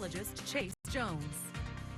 meteorologist Chase Jones.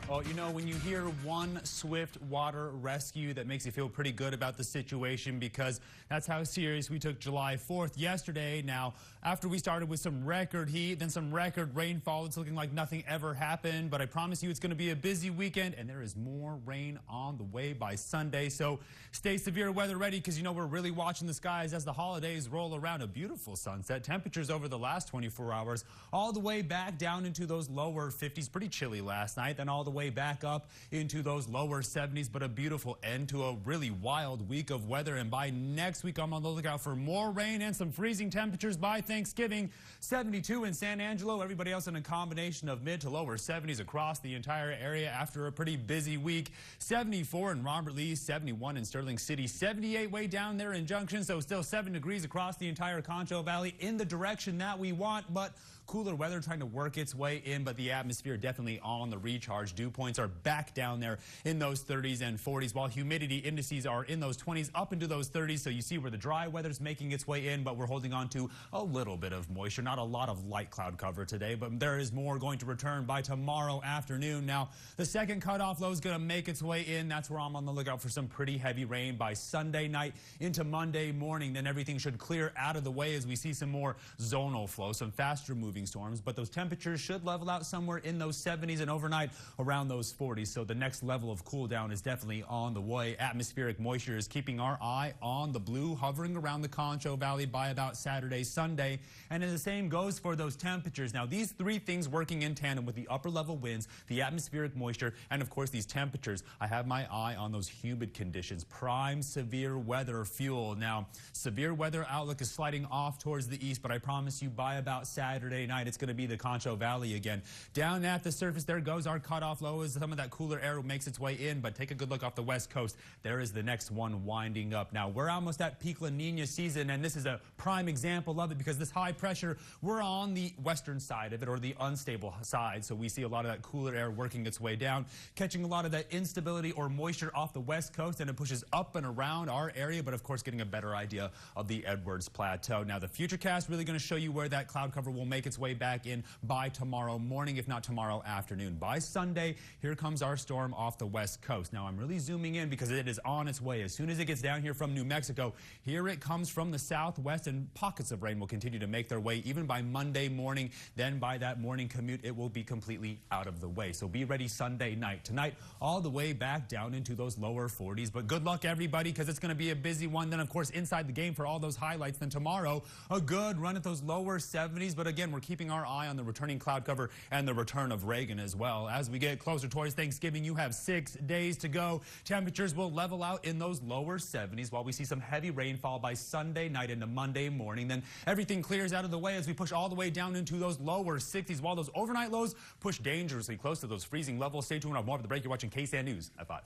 Well, you know, when you hear one swift water rescue, that makes you feel pretty good about the situation, because that's how serious we took July 4th yesterday. Now, after we started with some record heat, then some record rainfall, it's looking like nothing ever happened. But I promise you it's going to be a busy weekend, and there is more rain on the way by Sunday. So stay severe weather ready, because you know we're really watching the skies as the holidays roll around. A beautiful sunset. Temperatures over the last 24 hours all the way back down into those lower 50s. Pretty chilly last night, then all the way back up into those lower 70s, but a beautiful end to a really wild week of weather. And by next week, I'm on the lookout for more rain and some freezing temperatures by Thanksgiving. 72 in San Angelo, everybody else in a combination of mid to lower 70s across the entire area after a pretty busy week. 74 in Robert Lee, 71 in Sterling City, 78 way down there in Junction, so still 7 degrees across the entire Concho Valley in the direction that we want, but cooler weather trying to work its way in, but the atmosphere definitely on the recharge. Dew points are back down there in those 30s and 40s, while humidity indices are in those 20s up into those 30s. So you see where the dry weather's making its way in, but we're holding on to a little bit of moisture. Not a lot of light cloud cover today, but there is more going to return by tomorrow afternoon. Now, the second cutoff low is going to make its way in. That's where I'm on the lookout for some pretty heavy rain by Sunday night into Monday morning. Then everything should clear out of the way as we see some more zonal flow, some faster moving storms, but those temperatures should level out somewhere in those 70s and overnight around those 40s. So the next level of cool down is definitely on the way. Atmospheric moisture is keeping our eye on the blue, hovering around the Concho Valley by about Saturday, Sunday. And the same goes for those temperatures. Now, these three things working in tandem with the upper level winds, the atmospheric moisture, and of course these temperatures, I have my eye on those humid conditions. Prime severe weather fuel. Now, severe weather outlook is sliding off towards the east, but I promise you by about Saturday night, it's going to be the Concho Valley again. Down at the surface, there goes our cutoff low as some of that cooler air makes its way in, but take a good look off the west coast. There is the next one winding up. Now, we're almost at peak La Nina season, and this is a prime example of it, because this high pressure, we're on the western side of it, or the unstable side, so we see a lot of that cooler air working its way down, catching a lot of that instability or moisture off the west coast, and it pushes up and around our area, but of course getting a better idea of the Edwards Plateau. Now, the Futurecast really going to show you where that cloud cover will make its way back in by tomorrow morning, if not tomorrow afternoon. By Sunday, here comes our storm off the west coast. Now, I'm really zooming in because it is on its way. As soon as it gets down here from New Mexico, here it comes from the southwest, and pockets of rain will continue to make their way even by Monday morning. Then by that morning commute, it will be completely out of the way. So be ready Sunday night. Tonight, all the way back down into those lower 40s. But good luck, everybody, because it's going to be a busy one. Then, of course, inside the game for all those highlights. Then tomorrow, a good run at those lower 70s. But again, we're keeping our eye on the returning cloud cover and the return of Reagan as well. As we get closer towards Thanksgiving, you have 6 days to go. Temperatures will level out in those lower 70s while we see some heavy rainfall by Sunday night into Monday morning. Then everything clears out of the way as we push all the way down into those lower 60s, while those overnight lows push dangerously close to those freezing levels. Stay tuned. I'll have more of the break. You're watching KSAN News at 5.